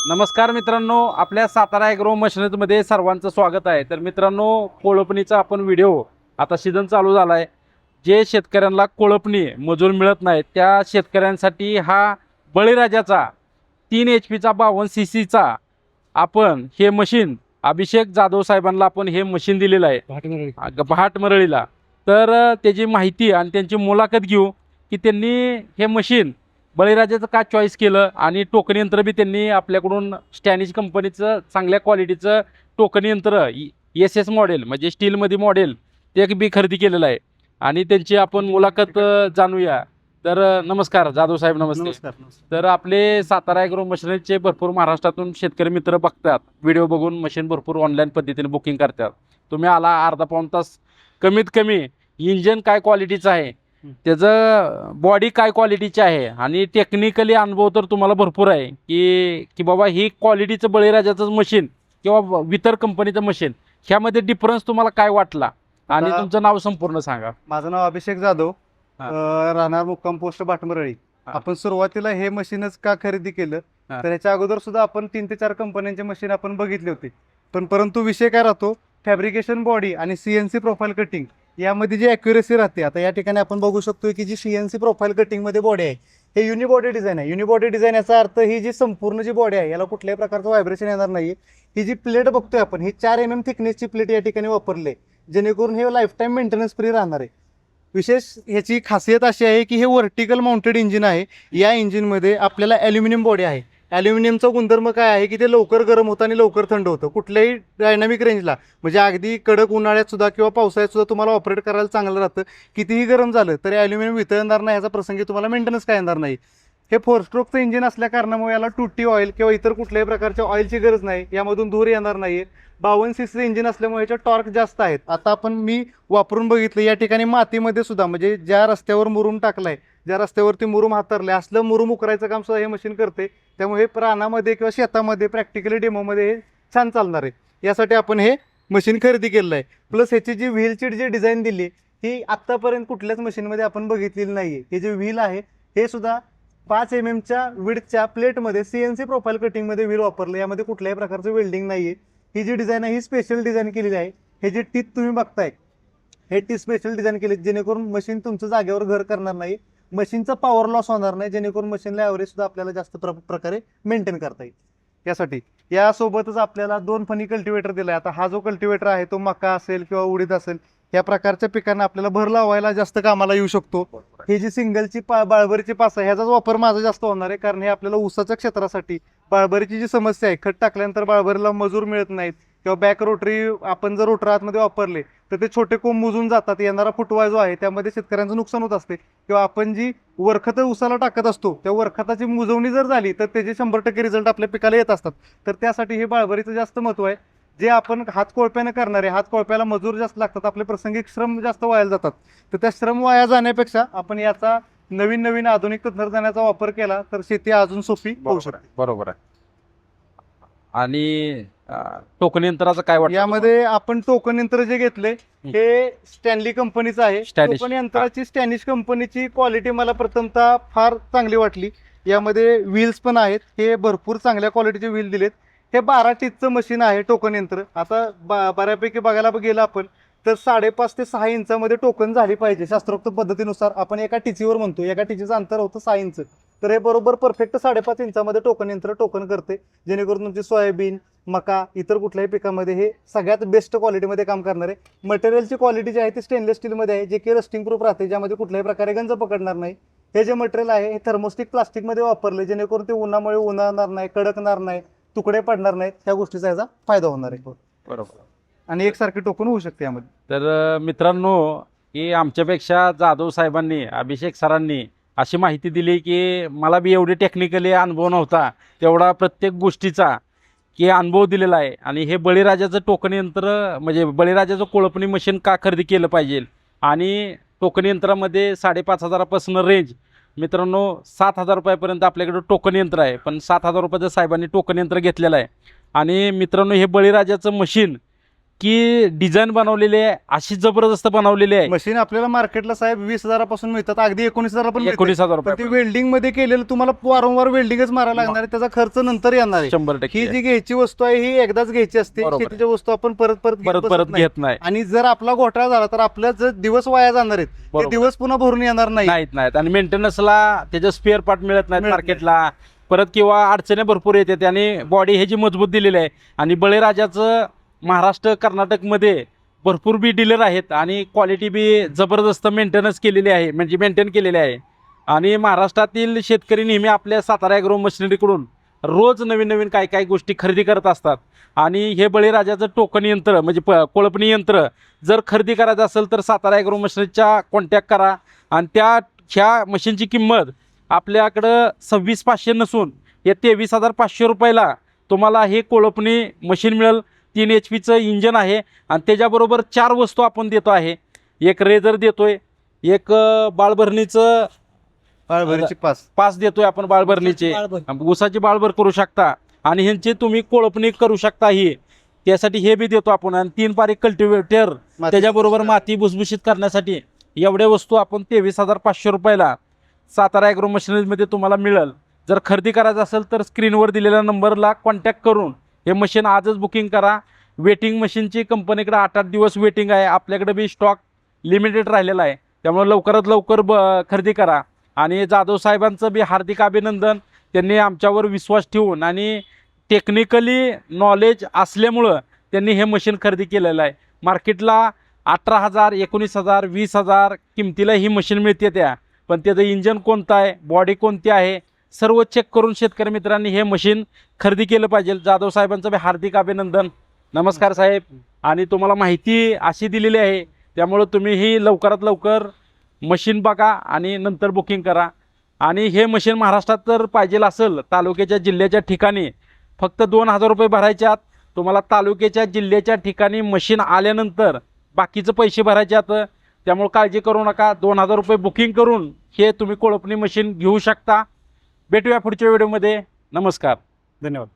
नमस्कार मित्रांनो, आपल्या सातारा ॲग्रो मशिनरीमध्ये सर्वांचं स्वागत आहे. तर मित्रांनो, कोळपणीचा आपण व्हिडिओ आता सीझन चालू झाला आहे. जे शेतकऱ्यांना कोळपणी मजूर मिळत नाही त्या शेतकऱ्यांसाठी हा बळीराजाचा 3 HP चा 52 CC चा आपण हे मशीन अभिषेक जाधव साहेबांना आपण हे मशीन दिलेलं आहे भाटमरळीला. तर त्याची माहिती आणि त्यांची मुलाखत घेऊ की त्यांनी हे मशीन बळीराजाचं का चॉईस केलं आणि टोकन यंत्र बी त्यांनी आपल्याकडून स्टॅनिश कंपनीचं चांगल्या क्वालिटीचं टोकन यंत्र SS मॉडेल म्हणजे स्टीलमध्ये मॉडेल ते बी खरेदी केलेलं आहे आणि त्यांची आपण मुलाखत जाणूया. तर नमस्कार जाधव साहेब, नमस्ते. नमस्कार. तर आपले सातारा ॲग्रो मशिनरीचे भरपूर महाराष्ट्रातून शेतकरी मित्र बघतात, व्हिडिओ बघून मशीन भरपूर ऑनलाईन पद्धतीने बुकिंग करतात. तुम्ही आला अर्धा पाऊण तास, कमीत कमी इंजन काय क्वालिटीचं आहे, त्याचं बॉडी काय क्वालिटीची आहे आणि टेक्निकली अनुभव तर तुम्हाला भरपूर आहे की बाबा ही क्वालिटीचं बळीराजाचं मशीन किंवा इतर कंपनीचं मशीन ह्यामध्ये डिफरन्स तुम्हाला काय वाटला आणि तुमचं नाव संपूर्ण सांगा. माझं नाव अभिषेक जाधव, राहणार मुक्काम पोस्ट भाटमरळी. आपण सुरुवातीला हे मशीनच का खरेदी केलं तर ह्याच्या अगोदर सुद्धा आपण 3 ते 4 कंपन्यांचे मशीन आपण बघितले होते. परंतु विषय काय राहतो, फॅब्रिकेशन बॉडी आणि CNC प्रोफाईल कटिंग यामध्ये जी ॲक्युरेसी राहते. आता या ठिकाणी आपण बघू शकतो की जी CNC प्रोफाईल कटिंगमध्ये बॉडी आहे हे युनिबॉडी डिझाईन आहे. युनिबॉडी डिझाईन याचा अर्थ ही जी संपूर्ण जी बॉडी आहे याला कुठल्याही प्रकारचं व्हायब्रेशन येणार नाही. ही जी प्लेट बघतोय आपण ही 4 mm थिकनेसची प्लेट या ठिकाणी वापरली आहे, जेणेकरून हे लाईफ टाईम मेंटेनन्स फ्री राहणार आहे. विशेष ह्याची खासियत अशी आहे की हे व्हर्टिकल माउंटेड इंजिन आहे. या इंजिनमध्ये आपल्याला ॲल्युमिनियम बॉडी आहे. ॲल्युमिनियमचा गुणधर्म काय आहे की ते लवकर गरम होतं आणि लवकर थंड होतं. कुठल्याही डायनामिक रेंजला म्हणजे अगदी कडक उन्हाळ्यात सुद्धा किंवा पावसाळ्यात सुद्धा तुम्हाला ऑपरेट करायला चांगलं राहतं. कितीही गरम झालं तरी ॲल्युमिनियम वितळणार नाही, याचा प्रसंगी तुम्हाला मेंटेनन्स काय येणार नाही. हे 4 स्ट्रोकचं इंजिन असल्या कारणामुळे याला टुटी ऑइल किंवा इतर कुठल्याही प्रकारच्या ऑइलची गरज नाही, यामधून धूर येणार नाही. 52 CC इंजिन असल्यामुळे याच्या टॉर्क जास्त आहेत. आता आपण मी वापरून बघितलं, या ठिकाणी मातीमध्ये सुद्धा म्हणजे ज्या रस्त्यावर मुरुम टाकलाय, ज्या रस्त्यावरती मुरुम हातरले असलं मुरुम उकरायचं काम सुद्धा हे मशीन करते. त्यामुळे हे रानामध्ये किंवा शेतामध्ये प्रॅक्टिकली डेमोमध्ये हे छान चालणार आहे. यासाठी आपण हे मशीन खरेदी केलेलं आहे. प्लस ह्याची जी व्हीलची जी डिझाईन दिली ही आत्तापर्यंत कुठल्याच मशीनमध्ये आपण बघितलेली नाही आहे. हे जे व्हील आहे हे सुद्धा 5 mmच्या विड्थच्या प्लेटमध्ये CNC प्रोफाईल कटिंगमध्ये व्हील वापरलं. यामध्ये कुठल्याही प्रकारचं वेल्डिंग नाही आहे. ही जी डिझाईन आहे ही स्पेशल डिझाईन केलेली आहे. हे जे टीथ तुम्ही बघताय हे टीथ स्पेशल डिझाईन केली जेणेकरून मशीन तुमचं जागेवर घर करणार नाही, मशीनचा पॉवर लॉस होणार नाही, जेणेकरून मशीनला ॲव्हरेज सुद्धा आपल्याला जास्त प्रकारे मेंटेन करता येईल. यासाठी यासोबतच आपल्याला 2 फनी कल्टिवेटर दिला आहे. आता हा जो कल्टिवेटर आहे तो मका असेल किंवा उडीद असेल या प्रकारच्या पिकांना आपल्याला भर लावायला जास्त कामाला येऊ शकतो. ही जी सिंगलची बाळबरीची पास आहे ह्याचाच वापर माझा जास्त होणार आहे, कारण हे आपल्याला ऊसाच्या क्षेत्रासाठी बाळबरीची जी समस्या आहे, खत टाकल्यानंतर बाळबरीला मजूर मिळत नाहीत किंवा बॅक रोटरी आपण जर रोटर आतमध्ये वापरले तर ते छोटे कोंब मुजून जातात. येणारा फुटवा जो आहे त्यामध्ये शेतकऱ्यांचं नुकसान होत असते. किंवा आपण जी वरखत ऊसाला टाकत असतो त्या वरखताची मुजवणी जर झाली तर त्याचे 100% रिझल्ट आपल्या पिकाला येत असतात. तर त्यासाठी हे बाळबरीचं जास्त महत्त्व आहे. जे आपण हात कोळप्यानं करणारे, हात कोळप्याला मजूर जास्त लागतात, आपले प्रासंगिक श्रम जास्त वाया जातात. तर त्या श्रम वाया जाण्यापेक्षा आपण याचा नवीन आधुनिक तंत्रज्ञानाचा वापर केला तर शेती अजून सोपी होऊ शकते. बरोबर आहे. आणि टोकन यंत्राचं काय वाटतं यामध्ये आपण टोकन यंत्र जे घेतले हे स्टॅनली कंपनीचं आहे. टोकन यंत्राची स्टॅनिश कंपनीची क्वालिटी मला प्रथमतः फार चांगली वाटली. यामध्ये व्हील्स पण आहेत, हे भरपूर चांगल्या क्वालिटीचे व्हील दिलेत. हे 12 टीथचं मशीन आहे टोकन यंत्र. आता बऱ्यापैकी बघायला गेलं आपण तर 5.5 ते 6 इंचामध्ये टोकन झाली पाहिजे शास्त्रोक्त पद्धतीनुसार. आपण एका टिचीवर म्हणतो, एका टिचीचं अंतर होतं 6 इंच, तर हे बरोबर परफेक्ट 5.5 इंचामध्ये टोकन यंत्र टोकन करते, जेणेकरून तुमची सोयाबीन, मका, इतर कुठल्याही पिकामध्ये हे सगळ्यात बेस्ट क्वालिटीमध्ये काम करणार आहे. मटेरियलची क्वालिटी जी आहे ती स्टेनलेस स्टीलमध्ये आहे, जे की रस्टिंग प्रूफ राहते, ज्यामध्ये कुठल्याही प्रकारे गंज पकडणार नाही. हे जे मटेरियल आहे हे थर्मोस्टिक प्लास्टिकमध्ये वापरले, जेणेकरून ते उन्हामुळे उन्हाळणार नाही, कडकणार नाही, तुकडे पडणार नाहीत. ह्या गोष्टीचा याचा फायदा होणार आहे. बरोबर. आणि एकसारखी टोकन होऊ शकते यामध्ये. तर मित्रांनो, की आमच्यापेक्षा जाधव साहेबांनी, अभिषेक सरांनी अशी माहिती दिली की मला बी एवढी टेक्निकली अनुभव नव्हता, तेवढा प्रत्येक गोष्टीचा की अनुभव दिलेला आहे. आणि हे बळीराजाचं टोकन यंत्र म्हणजे बळीराजाचं कोळपणी मशीन का खरेदी केलं पाहिजे. आणि टोकन यंत्रामध्ये 5,500पासून रेंज मित्रांनो 7,000 रुपयापर्यंत आपल्याकडे टोकन यंत्र आहे. पण 7,000 रुपयाचं साहेबांनी टोकन यंत्र घेतलेलं आहे. आणि मित्रांनो हे बळीराजाचं मशीन की डिझाईन बनवलेली आहे अशी जबरदस्त बनवलेली आहे. मशीन आपल्याला मार्केटला साहेब 20,000 मिळतात, अगदी 19,000 पण मिळतात. 19,000 पण ते रुपये वेल्डिंग मध्ये केलेलं तुम्हाला वारंवार वेल्डिंगच मारायला लागणार आहे, त्याचा खर्च नंतर येणार आहे. 100% ही जी घ्यायची वस्तू आहे ही एकदाच घ्यायची असते. बरोबर आहे. शेतीच्या वस्तू आपण परत परत घेत बसत परत नाही. घेत नाही. आणि जर आपला घोटाळा झाला तर आपल्या जर दिवस वाया जाणार आहेत ते बरोबर. दिवस पुन्हा भरून येणार नाही. नाहीत आणि मेंटेनन्सला त्याचे स्पेअर पार्ट मिळत नाहीत मिळत मार्केटला परत, किंवा अडचणी भरपूर येते. आणि बॉडी हे जी मजबूत दिलेली आहे. आणि बळीराजाचं महाराष्ट्र कर्नाटकमध्ये भरपूर बी डीलर आहेत आणि क्वालिटी बी जबरदस्त मेंटेनन्स केलेली आहे, म्हणजे मेंटेन केलेली आहे. आणि महाराष्ट्रातील शेतकरी नेहमी आपल्या सातारा ॲग्रो मशिनरीकडून रोज नवीन नवीन काय काय गोष्टी खरेदी करत असतात. आणि हे बळीराजाचं टोकन यंत्र म्हणजे कोळपणी यंत्र जर खरेदी करायचं असेल तर सातारा ॲग्रो मशिनरीच्या कॉन्टॅक्ट करा. आणि ह्या मशीनची किंमत आपल्याकडं 26,500 नसून हे 23,500 रुपयाला तुम्हाला हे कोळपणी मशीन मिळेल. 3 HP इंजन आहे आणि त्याच्याबरोबर 4 वस्तू आपण देतो आहे. एक रेझर देतोय, एक बाळभरणीचं पाळभरीची पास देतोय आपण बाळभरणीचे, ऊसाची बाळभर करू शकता आणि ह्यांची तुम्ही कोळपणी करू शकता. ही त्यासाठी हे बी देतो आपण. आणि 3 पारी कल्टिवेटर त्याच्याबरोबर माती भुसभुशीत करण्यासाठी एवढ्या वस्तू आपण 23,500 रुपयाला सातारा ॲग्रो मशिनरीमध्ये तुम्हाला मिळेल. जर खरेदी करायचं असेल तर स्क्रीनवर दिलेल्या नंबरला कॉन्टॅक्ट करून हे मशीन आजच बुकिंग करा. वेटिंग मशीनची कंपनीकडे 8-8 दिवस वेटिंग आहे. आपल्याकडे बी स्टॉक लिमिटेड राहिलेला आहे, त्यामुळे लवकरात लवकर खरेदी करा. आणि जाधव साहेबांचं बी हार्दिक अभिनंदन. त्यांनी आमच्यावर विश्वास ठेवून आणि टेक्निकली नॉलेज असल्यामुळं त्यांनी हे मशीन खरेदी केलेलं आहे. मार्केटला 18,000, 19,000, 20,000 किमतीला ही मशीन मिळते त्या, पण त्याचं इंजन कोणतं आहे, बॉडी कोणती आहे, सर्व चेक करून शेतकरी मित्रांनी हे मशीन खरेदी केलं पाहिजे. जाधव साहेबांचं बी हार्दिक अभिनंदन. नमस्कार साहेब. आणि तुम्हाला माहिती अशी दिलेली आहे, त्यामुळं तुम्ही ही लवकरात लवकर मशीन बघा आणि नंतर बुकिंग करा. आणि हे मशीन महाराष्ट्रात जर पाहिजे असेल तालुक्याच्या जिल्ह्याच्या ठिकाणी फक्त 2,000 रुपये भरायचे आत. तुम्हाला तालुक्याच्या जिल्ह्याच्या ठिकाणी मशीन आल्यानंतर बाकीचं पैसे भरायचे आत. त्यामुळे काळजी करू नका. 2,000 रुपये बुकिंग करून हे तुम्ही कोळपणी मशीन घेऊ शकता. भेटूया पुढच्या व्हिडिओमध्ये. नमस्कार. धन्यवाद.